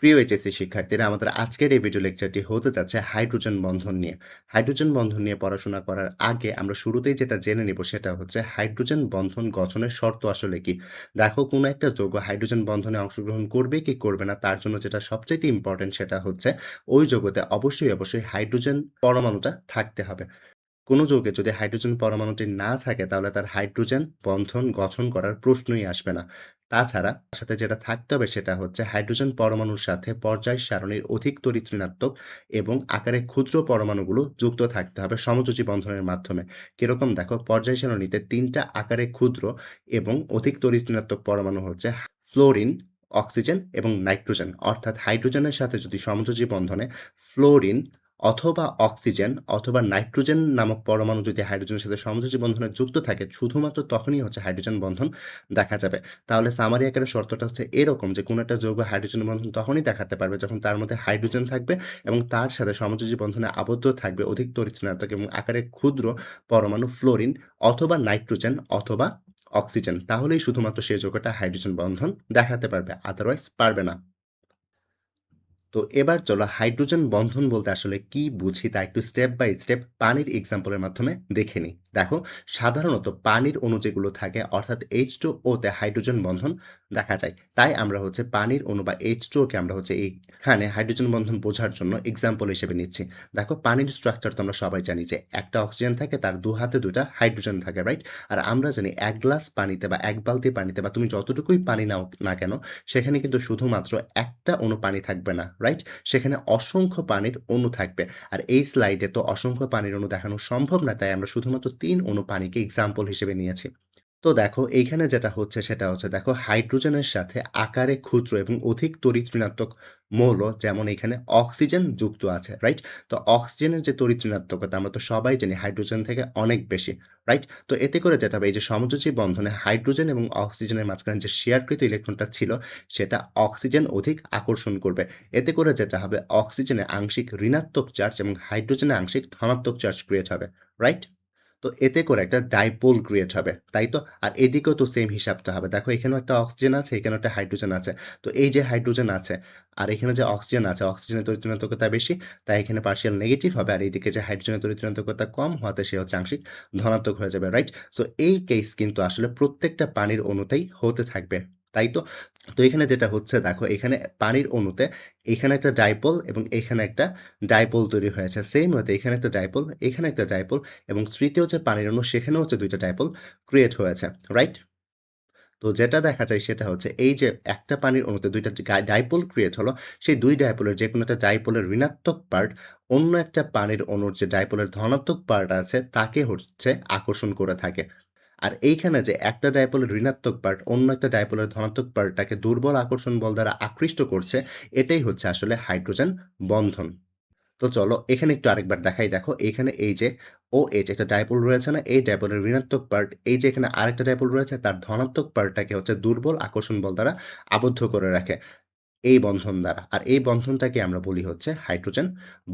প্রিয় এইচএসসি শিক্ষার্থীরা, আমাদের আজকের এই ভিডিও লেকচারটি হতে যাচ্ছে হাইড্রোজেন বন্ধন নিয়ে। হাইড্রোজেন বন্ধন নিয়ে পড়াশোনা করার আগে আমরা শুরুতেই যেটা জেনে নিব সেটা হচ্ছে হাইড্রোজেন বন্ধন গঠনের শর্ত আসলে কি? দেখো, কোনো একটা যৌগ হাইড্রোজেন বন্ধনে অংশগ্রহণ করবে কি করবে না তার জন্য যেটা সবচাইতে ইম্পোর্টেন্ট সেটা হচ্ছে ওই যৌগতে অবশ্যই হাইড্রোজেন পরমাণুটা থাকতে হবে। কোনো যৌগে যদি হাইড্রোজেন পরমাণুটি না থাকে তাহলে তার হাইড্রোজেন বন্ধন গঠন করার প্রশ্নই আসবে না। তাছাড়া তার সাথে যেটা থাকতে হবে সেটা হচ্ছে হাইড্রোজেন পরমাণুর সাথে পর্যায় সারণীর অধিক তড়িৎ ঋণাত্মক এবং আকারে ক্ষুদ্র পরমাণুগুলো যুক্ত থাকতে হবে সমযোজী বন্ধনের মাধ্যমে। কিরকম দেখো, পর্যায় সারণীতে ৩ টা আকারে ক্ষুদ্র এবং অধিক তড়িৎ ঋণাত্মক পরমাণু হচ্ছে ফ্লোরিন, অক্সিজেন এবং নাইট্রোজেন। অর্থাৎ হাইড্রোজেনের সাথে যদি সমযোজী বন্ধনে ফ্লোরিন অথবা অক্সিজেন অথবা নাইট্রোজেন নামক পরমাণু যদি হাইড্রোজেনের সাথে সমযোজী বন্ধনে যুক্ত থাকে, শুধুমাত্র তখনই হচ্ছে হাইড্রোজেন বন্ধন দেখা যাবে। তাহলে সামারি আকারে শর্তটা হচ্ছে এরকম যে, কোনো একটা যৌগ হাইড্রোজেন বন্ধন তখনই দেখাতে পারবে যখন তার মধ্যে হাইড্রোজেন থাকবে এবং তার সাথে সমযোজী বন্ধনে আবদ্ধ থাকবে অধিক তড়িৎ ঋণাত্মক এবং আকারে ক্ষুদ্র পরমাণু ফ্লোরিন অথবা নাইট্রোজেন অথবা অক্সিজেন। তাহলেই শুধুমাত্র সেই যৌগটা হাইড্রোজেন বন্ধন দেখাতে পারবে, আদারওয়াইজ পারবে না। তো এবার চলো হাইড্রোজেন বন্ধন বলতে আসলে কি বুঝি তা একটু স্টেপ বাই স্টেপ পানির এক্সাম্পলের মাধ্যমে দেখে নিই। দেখো, সাধারণত পানির অণু যেগুলো থাকে অর্থাৎ H2O তে হাইড্রোজেন বন্ধন দেখা যায়। তাই আমরা হচ্ছে পানির অণু বা H2O কে আমরা হচ্ছে এইখানে হাইড্রোজেন বন্ধন বোঝার জন্য এক্সাম্পল হিসেবে নিচ্ছি। দেখো, পানির স্ট্রাকচার তো আমরা সবাই জানি যে একটা অক্সিজেন থাকে, তার ২ হাতে ২ টা হাইড্রোজেন থাকে, রাইট? আর আমরা জানি ১ গ্লাস পানিতে বা ১ বালতি পানিতে বা তুমি যতটুকুই পানি নাও না কেন, সেখানে কিন্তু শুধুমাত্র একটা অণু পানি থাকবে না, রাইট? সেখানে অসংখ্য পানির অণু থাকবে। আর এই স্লাইডে তো অসংখ্য পানির অণু দেখানো সম্ভব না, তাই আমরা শুধুমাত্র ৩ অণু পানিকে এক্সাম্পল হিসেবে নিয়েছি। তো দেখো, এইখানে যেটা হচ্ছে সেটা হচ্ছে, দেখো হাইড্রোজেনের সাথে আকারে ক্ষুদ্র এবং অধিক তড়িৎ ঋণাত্মক মৌল যেমন এখানে অক্সিজেন যুক্ত আছে, রাইট? তো অক্সিজেনের যে তড়িৎ ঋণাত্মকতা আমরা তো সবাই জানি হাইড্রোজেন থেকে অনেক বেশি, রাইট? তো এতে করে যেটা হবে, এই যে সমযোজী বন্ধনে হাইড্রোজেন এবং অক্সিজেনের মাঝখানে যে শেয়ারকৃত ইলেকট্রনটা ছিল সেটা অক্সিজেন অধিক আকর্ষণ করবে। এতে করে যেটা হবে, অক্সিজেনে আংশিক ঋণাত্মক চার্জ এবং হাইড্রোজেনে আংশিক ধনাত্মক চার্জ ক্রিয়েট হবে, রাইট? তো এতে করে একটা ডাইপোল ক্রিয়েট হবে, তাই তো? আর এদিকেও তো সেম হিসাবটা হবে। দেখো, এখানেও একটা অক্সিজেন আছে, এখানেও একটা হাইড্রোজেন আছে। তো এই যে হাইড্রোজেন আছে আর এখানে যে অক্সিজেন আছে, অক্সিজেনের তড়িৎ ঋণাত্মকতা বেশি, তাই এখানে পার্শিয়াল নেগেটিভ হবে। আর এইদিকে যে হাইড্রোজেনের তড়িৎ ঋণাত্মকতা কম হওয়াতে সে হচ্ছে আংশিক ধনাত্মক হয়ে যাবে, রাইট? সো এই কেস কিন্তু আসলে প্রত্যেকটা পানির অণুতেই হতে থাকবে, তাই তো? তো এখানে যেটা হচ্ছে, দেখো এখানে পানির অণুতে এখানে একটা ডাইপোল এবং এখানে একটা ডাইপোল তৈরি হয়েছে। সেম ওয়েতে এখানে একটা ডাইপোল, এখানে একটা ডাইপোল এবং তৃতীয় যে পানির অণু সেখানেও হচ্ছে ২ টা ডাইপোল ক্রিয়েট হয়েছে, রাইট? তো যেটা দেখা যায় সেটা হচ্ছে, এই যে একটা পানির অণুতে ২ টা ডাইপোল ক্রিয়েট হলো, সেই ২ ডাইপোলের যেকোনো একটা ডাইপোলের ঋণাত্মক পার্ট অন্য একটা পানির অণুর যে ডাইপোলের ধনাত্মক পার্ট আছে তাকে হচ্ছে আকর্ষণ করে থাকে। আর এইখানে যে একটা ডাইপোলের ঋণাত্মক পার্ট অন্য একটা ডাইপোলের ধনাত্মক পার্টটাকে দুর্বল আকর্ষণ বল দ্বারা আকৃষ্ট করছে, এটাই হচ্ছে আসলে হাইড্রোজেন বন্ধন। তো চলো এখানে একটু আরেকবার দেখাই। দেখো, এখানে এই যে OH একটা ডাইপোল রয়েছে না? এই ডাইপোলের ঋণাত্মক পার্ট, এই যে এখানে আরেকটা ডাইপোল রয়েছে তার ধনাত্মক পার্টটাকে হচ্ছে দুর্বল আকর্ষণ বল দ্বারা আবদ্ধ করে রাখে এই বন্ধন দ্বারা। আর এই বন্ধনটাকে আমরা বলি হচ্ছে হাইড্রোজেন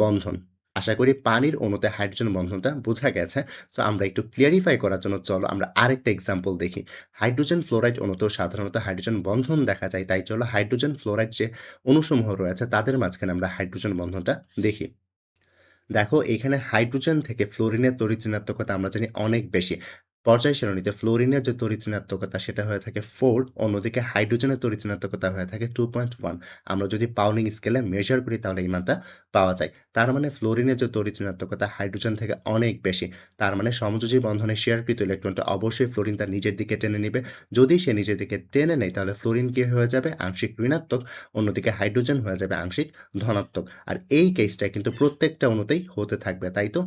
বন্ধন। আশা করি পানির অণুতে হাইড্রোজেন বন্ধনটা বোঝা গেছে। সো আমরা একটু ক্লিয়ারিফাই করার জন্য চলো আমরা আরেকটা এক্সাম্পল দেখি। হাইড্রোজেন ফ্লোরাইড অণুতেও সাধারণত হাইড্রোজেন বন্ধন দেখা যায়। তাই চলো হাইড্রোজেন ফ্লোরাইড যে অণুসমূহ রয়েছে তাদের মাঝখানে আমরা হাইড্রোজেন বন্ধনটা দেখি। দেখো, এখানে হাইড্রোজেন থেকে ফ্লোরিনের তড়িৎ ঋণাত্মকতা আমরা জানি অনেক বেশি। পর্যায় সারণীতে ফ্লোরিনের যে তড়িৎ ঋণাত্মকতা সেটা হয়ে থাকে 4, অন্যদিকে হাইড্রোজেনের তড়িৎ ঋণাত্মকতা হয়ে থাকে 2.1। আমরা যদি পাউলিং স্কেলে মেজার করি তাহলে এই মানটা পাওয়া যায়। তার মানে ফ্লোরিনের যে তড়িৎ ঋণাত্মকতা হাইড্রোজেন থেকে অনেক বেশি। তার মানে সমযোজী বন্ধনে শেয়ারকৃত ইলেকট্রনটা অবশ্যই ফ্লোরিন তার নিজের দিকে টেনে নিবে। যদি সে নিজের দিকে টেনে নেয় তাহলে ফ্লোরিন কি হয়ে যাবে? আংশিক ঋণাত্মক, অন্যদিকে হাইড্রোজেন হয়ে যাবে আংশিক ধনাত্মক। আর এই কেসটা কিন্তু প্রত্যেকটা অণুতেই হতে থাকবে, তাই তো?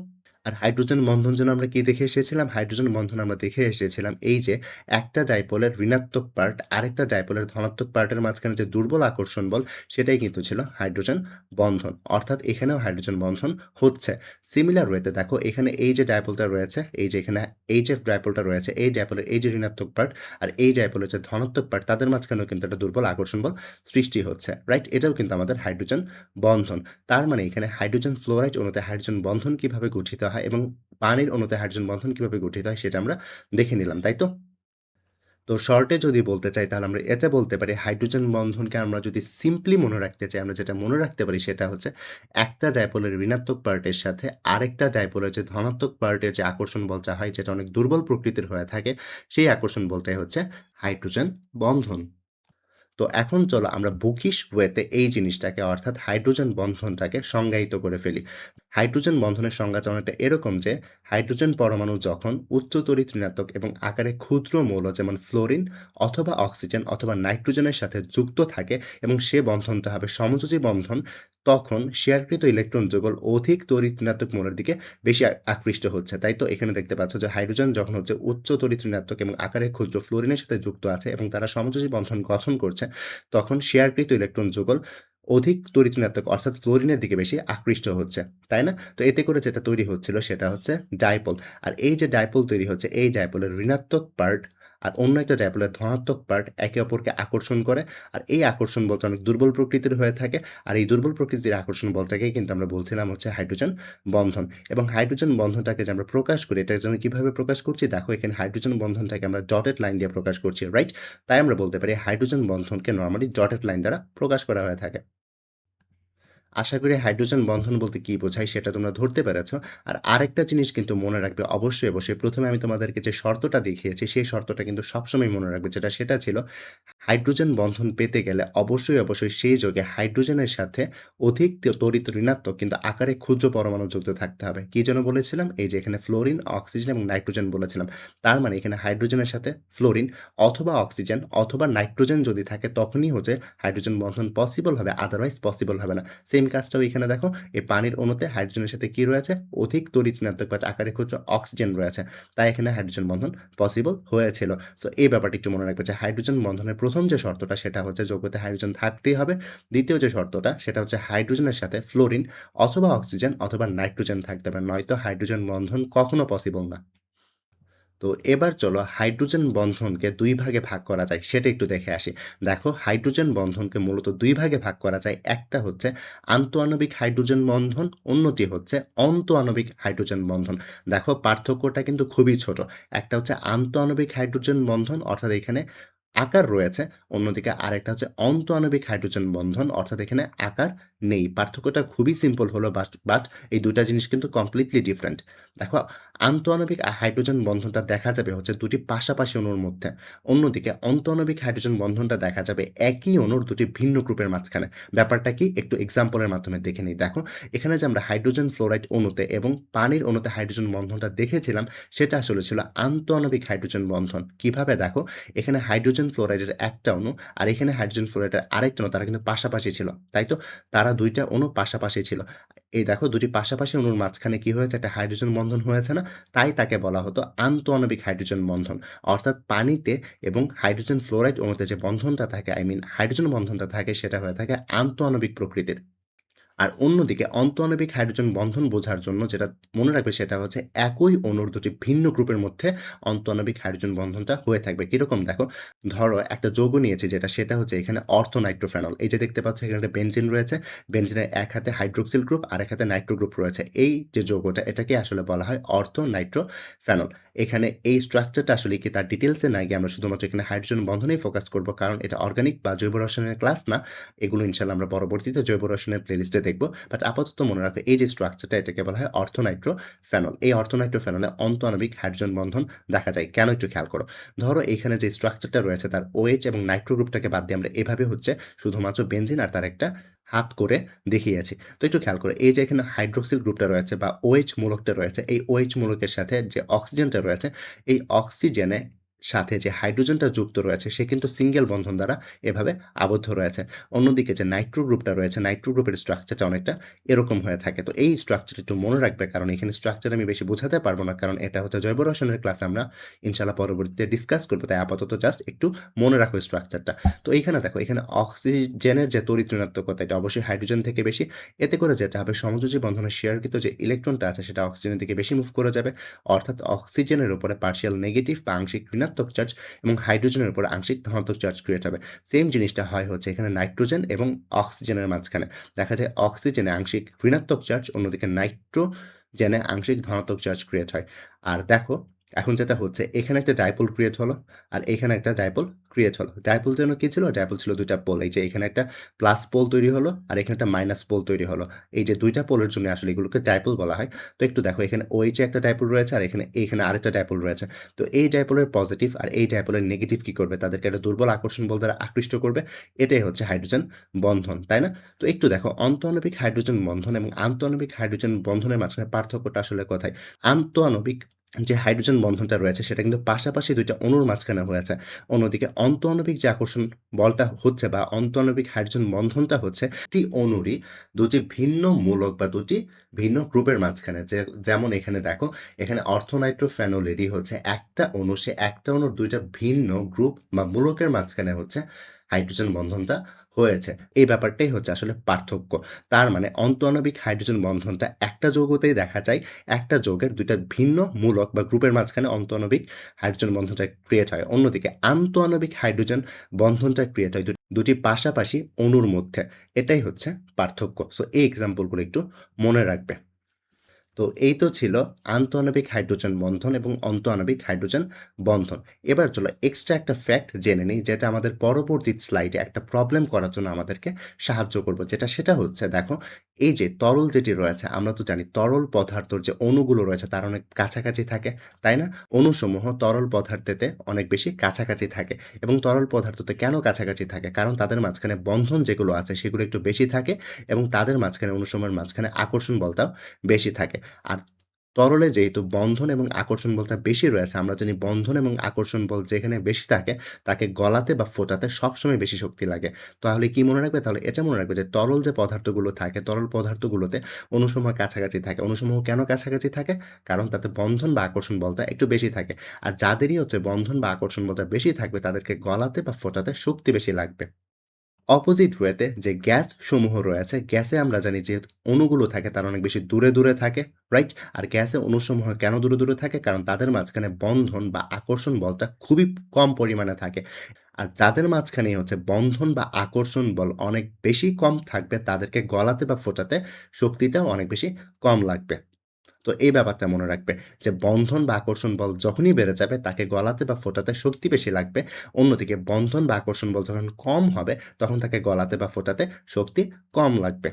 আর হাইড্রোজেন বন্ধন যেন আমরা কি দেখে এসেছিলাম? হাইড্রোজেন বন্ধন আমরা দেখে এসেছিলাম এই যে একটা ডাইপোলের ঋণাত্মক পার্ট আরেকটা ডাইপোলের ধনাত্মক পার্টের মাঝখানে যে দুর্বল আকর্ষণ বল সেটাই কিন্তু ছিল হাইড্রোজেন বন্ধন। অর্থাৎ এখানেও হাইড্রোজেন বন্ধন হচ্ছে। সিমিলার ওয়েতে দেখো, এখানে এই যে ডাইপোলটা রয়েছে, এই যে এখানে HF ডাইপোলটা রয়েছে, এই ডাইপোলের এই যে ঋণাত্মক পার্ট আর এই ডাইপোলের যে ধনাত্মক পার্ট তাদের মাঝখানেও কিন্তু একটা দুর্বল আকর্ষণ বল সৃষ্টি হচ্ছে, রাইট? এটাও কিন্তু আমাদের হাইড্রোজেন বন্ধন। তার মানে এখানে হাইড্রোজেন ফ্লোরাইড অণুতে হাইড্রোজেন বন্ধন কিভাবে গঠিত হয় এবং পানির অণুতে হাইড্রোজেন বন্ধন কিভাবে গঠিত হয় সেটা আমরা দেখে নিলাম, তাই তো? তো শর্টে যদি বলতে চাই তাহলে আমরা এটা বলতে পারি হাইড্রোজেন বন্ধনকে আমরা যদি সিম্পলি মনে রাখতে চাই, আমরা যেটা মনে রাখতে পারি সেটা হচ্ছে একটা ডাইপোলের ঋণাত্মক পার্টের সাথে আরেকটা ডাইপোলের যে ধনাত্মক পার্টের যে আকর্ষণ বলটা হয় যেটা অনেক দুর্বল প্রকৃতির হয়ে থাকে, সেই আকর্ষণ বলটাই হচ্ছে হাইড্রোজেন বন্ধন। তো এখন চলো আমরা বুকিশ ওয়েতে এই জিনিসটাকে অর্থাৎ হাইড্রোজেন বন্ধনটাকে সংজ্ঞায়িত করে ফেলি। হাইড্রোজেন বন্ধনের সংজ্ঞাটা অনেকটা এরকম যে হাইড্রোজেন পরমাণু যখন উচ্চ তড়িৎ ঋণাত্মক এবং আকারে ক্ষুদ্র মৌল যেমন ফ্লোরিন অথবা অক্সিজেন অথবা নাইট্রোজেনের সাথে যুক্ত থাকে এবং সে বন্ধনটা হবে সমযোজী বন্ধন, তখন শেয়ারকৃত ইলেকট্রন যুগল অধিক তড়িৎ ঋণাত্মক মৌলের দিকে বেশি আকৃষ্ট হচ্ছে। তাই তো এখানে দেখতে পাচ্ছ যে হাইড্রোজেন যখন হচ্ছে উচ্চ তড়িৎ ঋণাত্মক এবং আকারে ক্ষুদ্র ফ্লোরিনের সাথে যুক্ত আছে এবং তারা সমযোজী বন্ধন গঠন করছে, তখন শেয়ারকৃত ইলেকট্রন যুগল অধিক তড়িৎ ঋণাত্মক অর্থাৎ ফ্লোরিনের দিকে বেশি আকৃষ্ট হচ্ছে, তাই না? তো এতে করে যেটা তৈরি হচ্ছিল সেটা হচ্ছে ডাইপোল। আর এই যে ডাইপোল তৈরি হচ্ছে, এই ডাইপোলের ঋণাত্মক পার্ট আর অন্য একটা ডাইপোলের ধনাত্মক পার্ট একে অপরকে আকর্ষণ করে। আর এই আকর্ষণ বলটা অনেক দুর্বল প্রকৃতির হয়ে থাকে। আর এই দুর্বল প্রকৃতির আকর্ষণ বলটাকেই কিন্তু আমরা বলছিলাম হচ্ছে হাইড্রোজেন বন্ধন। এবং হাইড্রোজেন বন্ধনটাকে যে আমরা প্রকাশ করি, এটার জন্য কিভাবে প্রকাশ করছি? দেখো এখানে হাইড্রোজেন বন্ধনটাকে আমরা ডটেড লাইন দিয়ে প্রকাশ করছি, রাইট? তাই আমরা বলতে পারি হাইড্রোজেন বন্ধনকে নরমালি ডটেড লাইন দ্বারা প্রকাশ করা হয়ে থাকে। আশা করি হাইড্রোজেন বন্ধন বলতে কি বোঝায় সেটা তোমরা ধরতে পেরেছ। আর আরেকটা জিনিস কিন্তু মনে রাখবে অবশ্যই, অবশ্যই। ১ম এ আমি তোমাদেরকে যে শর্তটা দেখিয়েছি সেই শর্তটা কিন্তু সবসময় মনে রাখবে। সেটা ছিল হাইড্রোজেন বন্ধন পেতে গেলে অবশ্যই, অবশ্যই সেই যৌগে হাইড্রোজেনের সাথে অধিক তড়িৎ ঋণাত্মক কিন্তু আকারে ক্ষুদ্র পরমাণু যুক্ত থাকতে হবে। কি যেন বলেছিলাম? এই যে এখানে ফ্লোরিন, অক্সিজেন এবং নাইট্রোজেন বলেছিলাম। তার মানে এখানে হাইড্রোজেনের সাথে ফ্লোরিন অথবা অক্সিজেন অথবা নাইট্রোজেন যদি থাকে তখনই হচ্ছে হাইড্রোজেন বন্ধন পসিবল হবে, আদারওয়াইজ পসিবল হবে না। সেম কাজটাও এখানে দেখো, এই পানির অণুতে হাইড্রোজেনের সাথে কি রয়েছে? অধিক তড়িৎ ঋণাত্মক বা আকারে ক্ষুদ্র অক্সিজেন রয়েছে। তাই এখানে হাইড্রোজেন বন্ধন পসিবল হয়েছিল। সো এই ব্যাপারটি একটু মনে রাখবে যে হাইড্রোজেন বন্ধনের ১ম যে শর্তটা সেটা হচ্ছে যৌগতে হাইড্রোজেন থাকতেই হবে। দ্বিতীয় যে শর্তটা সেটা হচ্ছে হাইড্রোজেনের সাথে ফ্লোরিন অথবা অক্সিজেন অথবা নাইট্রোজেন থাকতে হবে। নয়তো হাইড্রোজেন বন্ধন কখনো পসিবল না। তো এবার চলো হাইড্রোজেন বন্ধনকে ২ ভাগে ভাগ করা যায় সেটা একটু দেখে আসি। দেখো হাইড্রোজেন বন্ধনকে মূলত ২ ভাগে ভাগ করা যায়। একটা হচ্ছে আন্তঃআণবিক হাইড্রোজেন বন্ধন, অন্যটি হচ্ছে অন্তঃআণবিক হাইড্রোজেন বন্ধন। দেখো পার্থক্যটা কিন্তু খুবই ছোট। একটা হচ্ছে আন্তঃআণবিক হাইড্রোজেন বন্ধন অর্থাৎ এখানে আকার রয়েছে, অন্যদিকে আরেকটা হচ্ছে অন্তঃআণবিক হাইড্রোজেন বন্ধন অর্থাৎ এখানে আকার নেই। পার্থক্যটা খুবই সিম্পল হলো বাট এই ২ টা জিনিস কিন্তু কমপ্লিটলি ডিফারেন্ট। দেখো আন্তঃআণবিক হাইড্রোজেন বন্ধনটা দেখা যাবে হচ্ছে ২ টি পাশাপাশি অণুর মধ্যে। অন্যদিকে অন্তঃআণবিক হাইড্রোজেন বন্ধনটা দেখা যাবে একই অণুর ২ টি ভিন্ন গ্রুপের মাঝখানে। ব্যাপারটা কি? একটু এক্সাম্পলের মাধ্যমে দেখে নিই। দেখো এখানে যে আমরা হাইড্রোজেন ফ্লোরাইড অণুতে এবং পানির অণুতে হাইড্রোজেন বন্ধনটা দেখেছিলাম সেটা আসলে ছিল আন্তঃআণবিক হাইড্রোজেন বন্ধন। কিভাবে? দেখো এখানে হাইড্রোজেন ফ্লোরাইডের একটা অণু আর এখানে হাইড্রোজেন ফ্লোরাইডের আরেকটা অণু, তারা কিন্তু পাশাপাশি ছিল। তাই তো? তারা ২ টা অণু পাশাপাশি ছিল। এই দেখো ২ টি পাশাপাশি অণুর মাঝখানে কি হয়েছে? একটা হাইড্রোজেন বন্ধন হয়েছে না? তাই তাকে বলা হতো আন্তঃআণবিক হাইড্রোজেন বন্ধন। অর্থাৎ পানিতে এবং হাইড্রোজেন ফ্লোরাইড অণুতে যে বন্ধনটা থাকে, হাইড্রোজেন বন্ধনটা থাকে সেটা হয়ে থাকে আন্তঃআণবিক প্রকৃতির। আর অন্যদিকে অন্তঃআণবিক হাইড্রোজেন বন্ধন বোঝার জন্য যেটা মনে রাখবে সেটা হচ্ছে একই অণুর ২ টি ভিন্ন গ্রুপের মধ্যে অন্তঃআণবিক হাইড্রোজেন বন্ধনটা হয়ে থাকবে। কিরকম? দেখো, ধরো একটা যৌগ নিয়েছি সেটা হচ্ছে এখানে অর্থোনাইট্রোফেনল। এই যে দেখতে পাচ্ছ এখানে একটা বেনজিন রয়েছে। বেনজিনের এক হাতে হাইড্রোক্সিল গ্রুপ আর এক হাতে নাইট্রো গ্রুপ রয়েছে। এই যে যৌগটা এটাকে আসলে বলা হয় অর্থোনাইট্রোফেনল। এখানে এই স্ট্রাকচারটা আসলে কি তার ডিটেইলসে না গিয়ে আমরা শুধুমাত্র এখানে হাইড্রোজেন বন্ধনেই ফোকাস করব। কারণ এটা অর্গানিক বা জৈব রসায়নের ক্লাস না। এগুলো ইনশাআল্লাহ আমরা পরবর্তীতে জৈব রসায়নের প্লেলিস্টে দেখব। বাট আপাতত মনে রাখো এই যে স্ট্রাকচারটা এটাকে বলা হয় অর্থোনাইট্রোফেনল। এই অর্থোনাইট্রোফেনলে অন্তঃআণবিক হাইড্রোজেন বন্ধন দেখা যায়। কেন? একটু খেয়াল করো। ধরো এখানে যে স্ট্রাকচারটা রয়েছে তার OH এবং নাইট্রো গ্রুপটাকে বাদ দিয়ে আমরা এভাবে হচ্ছে শুধুমাত্র বেনজিন আর তার একটা হাত করে দেখিয়েছি। তো একটু খেয়াল করো এই যে এখানে হাইড্রোক্সিল গ্রুপটা রয়েছে বা OH মূলকটা রয়েছে, এই OH মূলকের সাথে যে অক্সিজেনটা রয়েছে, এই অক্সিজেনে সাথে যে হাইড্রোজেনটা যুক্ত রয়েছে সে কিন্তু সিঙ্গেল বন্ধন দ্বারা এভাবে আবদ্ধ রয়েছে। অন্যদিকে যে নাইট্রো গ্রুপটা রয়েছে, নাইট্রো গ্রুপের স্ট্রাকচারটা অনেকটা এরকম হয়ে থাকে। তো এই স্ট্রাকচারটা একটু মনে রাখবে, কারণ এখানে স্ট্রাকচার আমি বেশি বোঝাতে পারবো না, কারণ এটা হচ্ছে জৈব রসায়নের ক্লাসে আমরা ইনশাআল্লাহ পরবর্তীতে ডিসকাস করব। তাই আপাতত জাস্ট একটু মনে রাখো স্ট্রাকচারটা। তো এইখানে দেখো এখানে অক্সিজেনের যে তড়িৎ ঋণাত্মকতা এটা অবশ্যই হাইড্রোজেন থেকে বেশি। এতে করে যেটা হবে সমযোজী বন্ধনের শেয়ারকৃত যে ইলেকট্রনটা আছে সেটা অক্সিজেনের দিকে বেশি মুভ করে যাবে। অর্থাৎ অক্সিজেনের উপরে পার্শিয়াল নেগেটিভ বা আংশিক ঋণাত্মক চার্জ এবং হাইড্রোজেনের উপর আংশিক ধনাত্মক চার্জ ক্রিয়েট হবে। সেম জিনিসটা হয় হচ্ছে এখানে নাইট্রোজেন এবং অক্সিজেনের মাঝখানে। দেখা যায় অক্সিজেনে আংশিক ঋণাত্মক চার্জ, অন্যদিকে নাইট্রোজেনে আংশিক ধনাত্মক চার্জ ক্রিয়েট হয়। আর দেখো এখন যেটা হচ্ছে এখানে একটা ডাইপোল ক্রিয়েট হলো আর এখানে একটা ডাইপোল ক্রিয়েট হলো। ডাইপোল যেন কি ছিল? ডাইপোল ছিল ২ টা পোল। এই যে এখানে একটা প্লাস পোল তৈরি হলো আর এখানে একটা মাইনাস পোল তৈরি হলো। এই যে ২ টা পোলের জন্য আসলে এগুলোকে ডাইপোল বলা হয়। তো একটু দেখো এখানে OH এ একটা ডাইপোল রয়েছে আর এখানে আরেকটা ডাইপোল রয়েছে। তো এই ডাইপোলের পজিটিভ আর এই ডাইপোলের নেগেটিভ কি করবে? তাদেরকে একটা দুর্বল আকর্ষণ বল দ্বারা আকৃষ্ট করবে। এটাই হচ্ছে হাইড্রোজেন বন্ধন, তাই না? তো একটু দেখো অন্তঃআণবিক হাইড্রোজেন বন্ধন এবং আন্তঃআণবিক হাইড্রোজেন বন্ধনের মাঝখানে পার্থক্যটা আসলে কোথায়? আন্তঃআণবিক যে হাইড্রোজেন বন্ধনটা রয়েছে সেটা কিন্তু পাশাপাশি ২ টা অণুর মাঝখানে হয়েছে। অন্যদিকে অন্তঃআণবিক যে আকর্ষণ বলটা হচ্ছে বা অন্তঃআণবিক হাইড্রোজেন বন্ধনটা হচ্ছে একটি অণুরই ২ টি ভিন্ন মূলক বা ২ টি ভিন্ন গ্রুপের মাঝখানে। যেমন এখানে দেখো, এখানে অর্থোনাইট্রোফেনলেরই হচ্ছে একটা অণু, সে একটা অণুর ২ টা ভিন্ন গ্রুপ বা মূলকের মাঝখানে হচ্ছে হাইড্রোজেন বন্ধনটা হয়েছে। এই ব্যাপারটাই হচ্ছে আসলে পার্থক্য। তার মানে অন্তঃআণবিক হাইড্রোজেন বন্ধনটা একটা যৌগতেই দেখা যায়। একটা যৌগের ২ টা ভিন্ন মূলক বা গ্রুপের মাঝখানে অন্তঃআণবিক হাইড্রোজেন বন্ধনটা ক্রিয়েট হয়। অন্যদিকে আন্তঃআণবিক হাইড্রোজেন বন্ধনটা ক্রিয়েট হয় দুটি পাশাপাশি অণুর মধ্যে। এটাই হচ্ছে পার্থক্য। সো এই এক্সাম্পলগুলো একটু মনে রাখবে। তো এই তো ছিল আন্তঃআণবিক হাইড্রোজেন বন্ধন এবং অন্তঃআণবিক হাইড্রোজেন বন্ধন। এবার চলো এক্সট্রা একটা ফ্যাক্ট জেনে নিই যেটা আমাদের পরবর্তী স্লাইডে একটা প্রবলেম করার জন্য আমাদেরকে সাহায্য করবে। সেটা হচ্ছে দেখো, এই যে তরল যেটি রয়েছে আমরা তো জানি তরল পদার্থর যে অণুগুলো রয়েছে তার অনেক কাছাকাছি থাকে, তাই না? অণুসমূহ তরল পদার্থেতে অনেক বেশি কাছাকাছি থাকে এবং তরল পদার্থতে কেন কাছাকাছি থাকে? কারণ তাদের মাঝখানে বন্ধন যেগুলো আছে সেগুলো একটু বেশি থাকে এবং তাদের মাঝখানে অণুসমূহের মাঝখানে আকর্ষণ বলটাও বেশি থাকে। আর তরলে যেহেতু বন্ধন এবং আকর্ষণ বলটা বেশি রয়েছে, আমরা জানি বন্ধন এবং আকর্ষণ বল যেখানে বেশি থাকে, তাকে গলাতে বা ফোটাতে সবসময় বেশি শক্তি লাগে। তাহলে কি মনে রাখবে? তাহলে এটা মনে রাখবে যে তরল যে পদার্থগুলো থাকে, তরল পদার্থগুলোতে অণুসমূহ কাছাকাছি থাকে। অণুসমূহ কেন কাছাকাছি থাকে? কারণ তাতে বন্ধন বা আকর্ষণ বলটা একটু বেশি থাকে। আর যাদেরই হচ্ছে বন্ধন বা আকর্ষণ বলটা বেশি থাকবে, তাদেরকে গলাতে বা ফোটাতে শক্তি বেশি লাগবে। অপোজিট ওয়েতে যে গ্যাস সমূহ রয়েছে, গ্যাসে আমরা জানি যে অণুগুলো থাকে তারা অনেক বেশি দূরে থাকে, রাইট? আর গ্যাসে অণুসমূহ কেন দূরে থাকে? কারণ তাদের মাঝখানে বন্ধন বা আকর্ষণ বলটা খুবই কম পরিমাণে থাকে। আর যাদের মাঝখানেই হচ্ছে বন্ধন বা আকর্ষণ বল অনেক বেশি কম থাকবে, তাদেরকে গলাতে বা ফোটাতে শক্তিটাও অনেক বেশি কম লাগবে। তো এই ব্যাপারটা মনে রাখবে যে বন্ধন বা আকর্ষণ বল যখনই বেড়ে যাবে তাকে গলাতে বা ফোটাতে শক্তি বেশি লাগবে। অন্যদিকে বন্ধন বা আকর্ষণ বল যখন কম হবে তখন তাকে গলাতে বা ফোটাতে শক্তি কম লাগবে।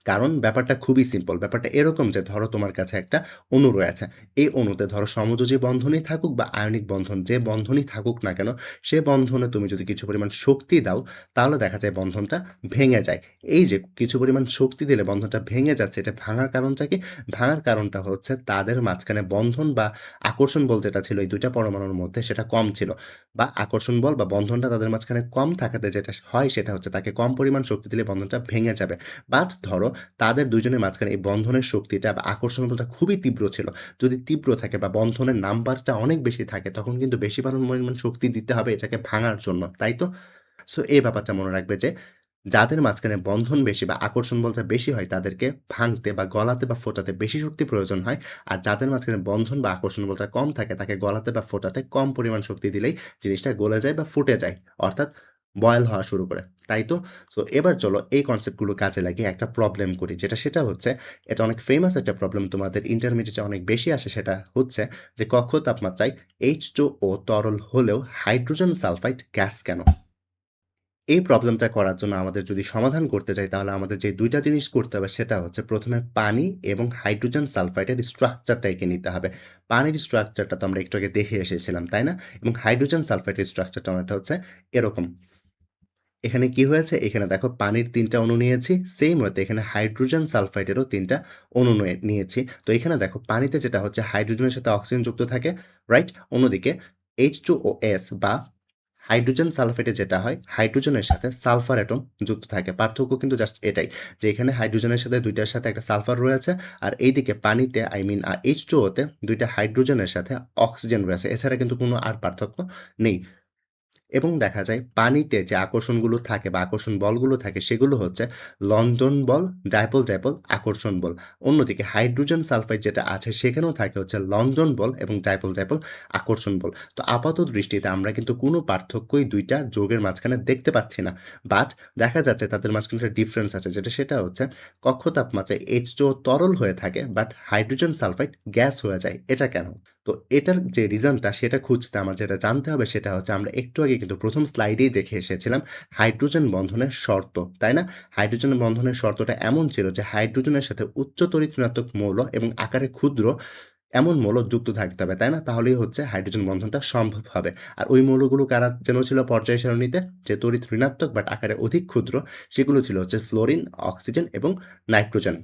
কারণ ব্যাপারটা খুবই সিম্পল। ব্যাপারটা এরকম যে ধরো তোমার কাছে একটা অণু রয়েছে। এই অণুতে ধরো সমযোজী বন্ধনই থাকুক বা আয়নিক বন্ধন যে বন্ধনই থাকুক না কেন, সে বন্ধনে তুমি যদি কিছু পরিমাণ শক্তি দাও তাহলে দেখা যায় বন্ধনটা ভেঙে যায়। এই যে কিছু পরিমাণ শক্তি দিলে বন্ধনটা ভেঙে যাচ্ছে, এটা ভাঙার কারণটা কি? ভাঙার কারণটা হচ্ছে তাদের মাঝখানে বন্ধন বা আকর্ষণ বল যেটা ছিল এই ২ টা পরমাণুর মধ্যে সেটা কম ছিল। বা আকর্ষণ বল বা বন্ধনটা তাদের মাঝখানে কম থাকাতে যেটা হয় সেটা হচ্ছে তাকে কম পরিমাণ শক্তি দিলে বন্ধনটা ভেঙে যাবে। বাট ধরো তাদের দুজনের মাঝখানে এই বন্ধনের শক্তিটা বা আকর্ষণ বলটা খুবই তীব্র ছিল। যদি তীব্র থাকে বা বন্ধনের নাম্বারটা অনেক বেশি থাকে তখন কিন্তু বেশি পরিমাণ শক্তি দিতে হবে এটাকে ভাঙার জন্য, তাই তো? সো এই ব্যাপারটা মনে রাখবে যে যাদের মাঝখানে বন্ধন বেশি বা আকর্ষণ বলটা বেশি হয় তাদেরকে ভাঙতে বা গলাতে বা ফোটাতে বেশি শক্তি প্রয়োজন হয়। আর যাদের মাঝখানে বন্ধন বা আকর্ষণ বলটা কম থাকে তাকে গলাতে বা ফোটাতে কম পরিমাণ শক্তি দিলেই জিনিসটা গলে যায় বা ফুটে যায়। অর্থাৎ বয়েল হওয়া শুরু করে। তাই তো? সো এবার চলো এই কনসেপ্টগুলো কাজে লাগিয়ে একটা প্রবলেম করি। সেটা হচ্ছে এটা অনেক ফেমাস একটা প্রবলেম তোমাদের ইন্টারমিডিয়েটে অনেক বেশি আসে সেটা হচ্ছে যে কক্ষ তাপমাত্রায় H2O তরল হলেও হাইড্রোজেন সালফাইড গ্যাস কেন? এই প্রবলেমটা করার জন্য আমাদের যদি সমাধান করতে যাই তাহলে আমাদের যে ২ টা জিনিস করতে হবে সেটা হচ্ছে ১ম এ পানি এবং হাইড্রোজেন সালফাইডের স্ট্রাকচারটা এঁকে নিতে হবে। পানির স্ট্রাকচারটা তো আমরা একটু আগে দেখে এসেছিলাম, তাই না? এবং হাইড্রোজেন সালফাইডের স্ট্রাকচারটা অনেকটা হচ্ছে এরকম। এখানে কি হয়েছে? এখানে দেখো পানির ৩ টা অণু নিয়েছি। সেইম ওয়েতে এখানে হাইড্রোজেন সালফাইডেরও ৩ টা অণু নিয়েছি। তো এখানে দেখো পানিতে যেটা হচ্ছে হাইড্রোজেনের সাথে অক্সিজেন যুক্ত থাকে, রাইট? অন্যদিকে H2OS বা হাইড্রোজেন সালফেটে যেটা হয়, হাইড্রোজেনের সাথে সালফার অ্যাটম যুক্ত থাকে। পার্থক্য কিন্তু জাস্ট এটাই যে এখানে হাইড্রোজেনের সাথে ২ টার সাথে একটা সালফার রয়েছে আর এইদিকে পানিতে আই মিন H2O তে ২ টা হাইড্রোজেনের সাথে অক্সিজেন রয়েছে। এছাড়া কিন্তু কোনো আর পার্থক্য নেই। এবং দেখা যায় পানিতে যে আকর্ষণগুলো থাকে বা আকর্ষণ বলগুলো থাকে সেগুলো হচ্ছে লন্ডন বল, ডাইপোল আকর্ষণ বল। অন্যদিকে হাইড্রোজেন সালফাইড যেটা আছে সেখানেও থাকে হচ্ছে লন্ডন বল এবং ডাইপোল আকর্ষণ বল। তো আপাত দৃষ্টিতে আমরা কিন্তু কোনো পার্থক্যই ২ টা যৌগের মাঝখানে দেখতে পাচ্ছি না। বাট দেখা যাচ্ছে তাদের মাঝখানে একটা ডিফারেন্স আছে সেটা হচ্ছে কক্ষ তাপমাত্রায় H2O তরল হয়ে থাকে বাট হাইড্রোজেন সালফাইড গ্যাস হয়ে যায়। এটা কেন? তো তো এটার যে রিজনটা সেটা খুঁজতে আমার যেটা জানতে হবে সেটা হচ্ছে আমরা একটু আগে কিন্তু ১ম স্লাইডেই দেখে এসেছিলাম হাইড্রোজেন বন্ধনের শর্ত, তাই না? হাইড্রোজেন বন্ধনের শর্তটা এমন ছিল যে হাইড্রোজেনের সাথে উচ্চ তড়িৎ ঋণাত্মক মৌল এবং আকারে ক্ষুদ্র এমন মৌল যুক্ত থাকতে হবে, তাই না? তাহলেই হচ্ছে হাইড্রোজেন বন্ধনটা সম্ভব হবে। আর ওই মৌলগুলো কারা যেন ছিল পর্যায় সারণীতে? যে তড়িৎ ঋণাত্মক বাট আকারে অধিক ক্ষুদ্র সেগুলো ছিল হচ্ছে ফ্লোরিন, অক্সিজেন এবং নাইট্রোজেন।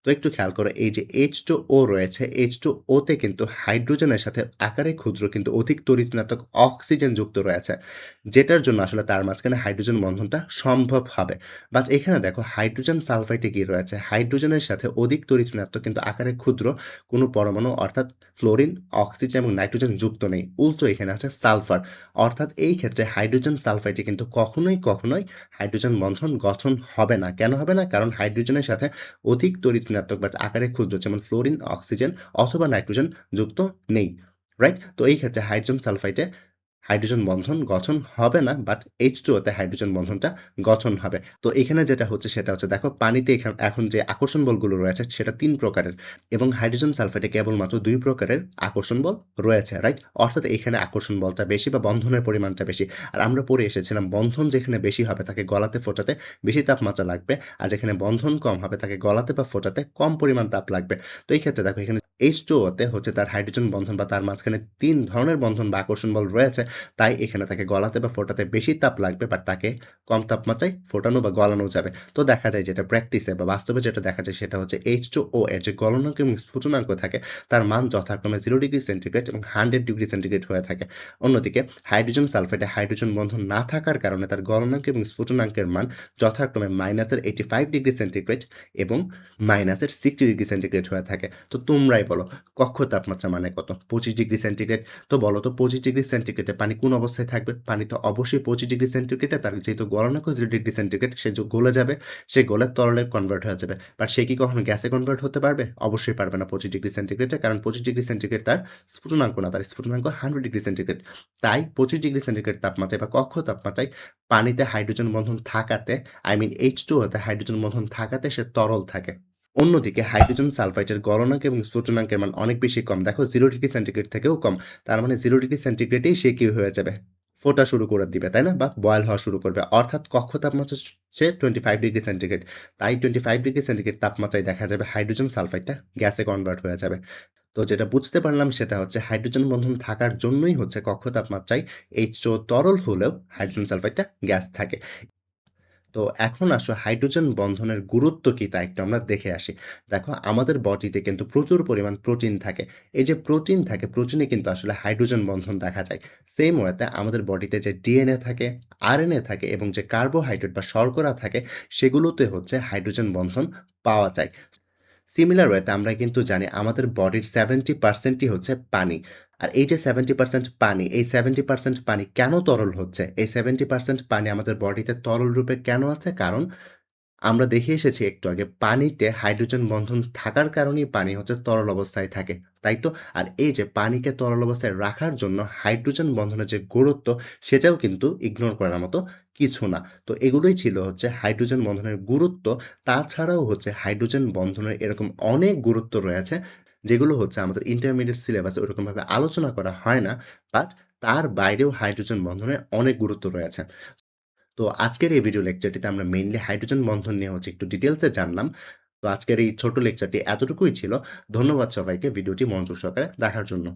তো একটু খেয়াল করো এই যে H2O রয়েছে, H2O তে কিন্তু হাইড্রোজেনের সাথে আকারে ক্ষুদ্র কিন্তু অধিক তড়িৎ-ঋণাত্মক অক্সিজেন যুক্ত রয়েছে। যেটার জন্য আসলে তার মাঝখানে হাইড্রোজেন বন্ধনটা সম্ভব হবে। বাট এখানে দেখো হাইড্রোজেন সালফাইডে কি রয়েছে? হাইড্রোজেনের সাথে অধিক তড়িৎ-ঋণাত্মক কিন্তু আকারে ক্ষুদ্র কোনো পরমাণু অর্থাৎ ফ্লোরিন, অক্সিজেন এবং নাইট্রোজেন যুক্ত নেই। উল্টো এখানে আছে সালফার। অর্থাৎ এই ক্ষেত্রে হাইড্রোজেন সালফাইডে কিন্তু কখনোই হাইড্রোজেন বন্ধন গঠন হবে না। কেন হবে না? কারণ হাইড্রোজেনের সাথে অধিক তড়িৎ ঋণাত্মক বা আকারে ক্ষুদ্র যেমন ফ্লোরিন, অক্সিজেন অথবা নাইট্রোজেন যুক্ত নেই। রাইট? তো এই ক্ষেত্রে হাইড্রোজেন সালফাইডে হাইড্রোজেন বন্ধন গঠন হবে না বাট H2O তে হাইড্রোজেন বন্ধনটা গঠন হবে। তো এখানে যেটা হচ্ছে সেটা হচ্ছে দেখো পানিতে এখন যে আকর্ষণ বলগুলো রয়েছে সেটা ৩ প্রকারের এবং হাইড্রোজেন সালফাইডে কেবলমাত্র ২ প্রকারের আকর্ষণ বল রয়েছে, রাইট? অর্থাৎ এখানে আকর্ষণ বলটা বেশি বা বন্ধনের পরিমাণটা বেশি। আর আমরা পড়ে এসেছিলাম বন্ধন যেখানে বেশি হবে তাকে গলাতে ফোটাতে বেশি তাপমাত্রা লাগবে। আর যেখানে বন্ধন কম হবে তাকে গলাতে বা ফোটাতে কম পরিমাণ তাপ লাগবে। তো এই ক্ষেত্রে দেখো এখানে H2O তে হচ্ছে তার হাইড্রোজেন বন্ধন বা তার মাঝখানে ৩ ধরনের বন্ধন বা আকর্ষণ বল রয়েছে। তাই এখানে তাকে গলাতে বা ফোটাতে বেশি তাপ লাগবে বাট তাকে কম তাপমাত্রায় ফোটানো বা গলানো যাবে। তো দেখা যায় যেটা প্র্যাকটিসে বা বাস্তবে যেটা দেখা যায় সেটা হচ্ছে H2O এর যে গলনাঙ্ক এবং স্ফুটনাঙ্ক থাকে তার মান যথাক্রমে 0 ডিগ্রি সেন্টিগ্রেড এবং 100 ডিগ্রি সেন্টিগ্রেড হয়ে থাকে। অন্যদিকে হাইড্রোজেন সালফাইডে হাইড্রোজেন বন্ধন না থাকার কারণে তার গলনাঙ্ক এবং স্ফুটনাঙ্কের মান যথাক্রমে -85 ডিগ্রি সেন্টিগ্রেড এবং -60 ডিগ্রি সেন্টিগ্রেড হয়ে থাকে। তো তোমরাই বলো কক্ষ তাপমাত্রা মানে কত? 25 ডিগ্রি সেন্টিগ্রেড। তো বলো তো 25 ডিগ্রি সেন্টিগ্রেডে পানি কোন অবস্থায় থাকবে? পানি তো অবশ্যই 25 ডিগ্রি সেন্টিগ্রেডে তার যেহেতু গলনাঙ্ক 0 ডিগ্রি সেন্টিগ্রেড সে গলে যাবে, সে গলে তরলে কনভার্ট হয়ে যাবে। বাট সে কি কখনো গ্যাসে কনভার্ট হতে পারবে? অবশ্যই পারবে না 25 ডিগ্রি সেন্টিগ্রেডে কারণ 25 ডিগ্রি সেন্টিগ্রেড তার স্ফুটনাঙ্ক না, তার স্ফুটনাঙ্ক 100 ডিগ্রি সেন্টিগ্রেড। তাই 25 ডিগ্রি সেন্টিগ্রেড তাপমাত্রায় বা কক্ষ তাপমাত্রায় পানিতে হাইড্রোজেন বন্ধন থাকাতে H2O তে হাইড্রোজেন বন্ধন থাকাতে সে তরল থাকে। অন্যদিকে হাইড্রোজেন সালফাইডের গলনাঙ্ক এবং স্ফুটনাঙ্কের মান অনেক বেশি কম। দেখো 0 ডিগ্রি সেন্টিগ্রেড থেকেও কম। তার মানে 0 ডিগ্রি সেন্টিগ্রেডেই সে কি হয়ে যাবে? ফোটা শুরু করে দিবে, তাই না? বা বয়েল হওয়া শুরু করবে। অর্থাৎ কক্ষ তাপমাত্রা সে 25 ডিগ্রি সেন্টিগ্রেড। তাই 25 ডিগ্রি সেন্টিগ্রেড তাপমাত্রায় দেখা যাবে হাইড্রোজেন সালফাইডটা গ্যাসে কনভার্ট হয়ে যাবে। তো যেটা বুঝতে পারলাম সেটা হচ্ছে হাইড্রোজেন বন্ধন থাকার জন্যই হচ্ছে কক্ষ তাপমাত্রায় H2O তরল হলেও হাইড্রোজেন সালফাইডটা গ্যাস থাকে। তো এখন আসো হাইড্রোজেন বন্ধনের গুরুত্ব কি তা একটু আমরা দেখে আসি। দেখো আমাদের বডিতে কিন্তু প্রচুর পরিমাণ প্রোটিন থাকে। এই যে প্রোটিন থাকে, প্রোটিনে কিন্তু আসলে হাইড্রোজেন বন্ধন দেখা যায়। সেম ওয়েতে আমাদের বডিতে যে ডিএনএ থাকে, আরএনএ থাকে এবং যে কার্বোহাইড্রেট বা শর্করা থাকে সেগুলোতে হচ্ছে হাইড্রোজেন বন্ধন পাওয়া যায়। সিমিলার ওয়েতে আমরা কিন্তু জানি আমাদের বডির 70% ই হচ্ছে পানি। আর এই যে 70% পানি, এই 70% পানি কেন তরল হচ্ছে? এই 70% পানি আমাদের বডিতে তরল রূপে কেন আছে? কারণ আমরা দেখে এসেছি একটু আগে পানিতে হাইড্রোজেন বন্ধন থাকার কারণেই পানি হচ্ছে তরল অবস্থায় থাকে। তাই তো? আর এই যে পানিকে তরল অবস্থায় রাখার জন্য হাইড্রোজেন বন্ধনের যে গুরুত্ব সেটাও কিন্তু ইগনোর করার মতো কিছু না। তো এগুলোই ছিল হচ্ছে হাইড্রোজেন বন্ধনের গুরুত্ব। তাছাড়াও হচ্ছে হাইড্রোজেন বন্ধনের এরকম অনেক গুরুত্ব রয়েছে যেগুলো হচ্ছে আমাদের ইন্টারমিডিয়েট সিলেবাসে ওরকমভাবে আলোচনা করা হয় না। বাট তার বাইরেও হাইড্রোজেন বন্ধনের অনেক গুরুত্ব রয়েছে। তো আজকের এই ভিডিও লেকচারটিতে আমরা মেইনলি হাইড্রোজেন বন্ধন নিয়ে হচ্ছে একটু ডিটেইলসে জানলাম। তো আজকের এই ছোট লেকচারটি এতটুকুই ছিল। ধন্যবাদ সবাইকে ভিডিওটি মনোযোগ সহকারে দেখার জন্য।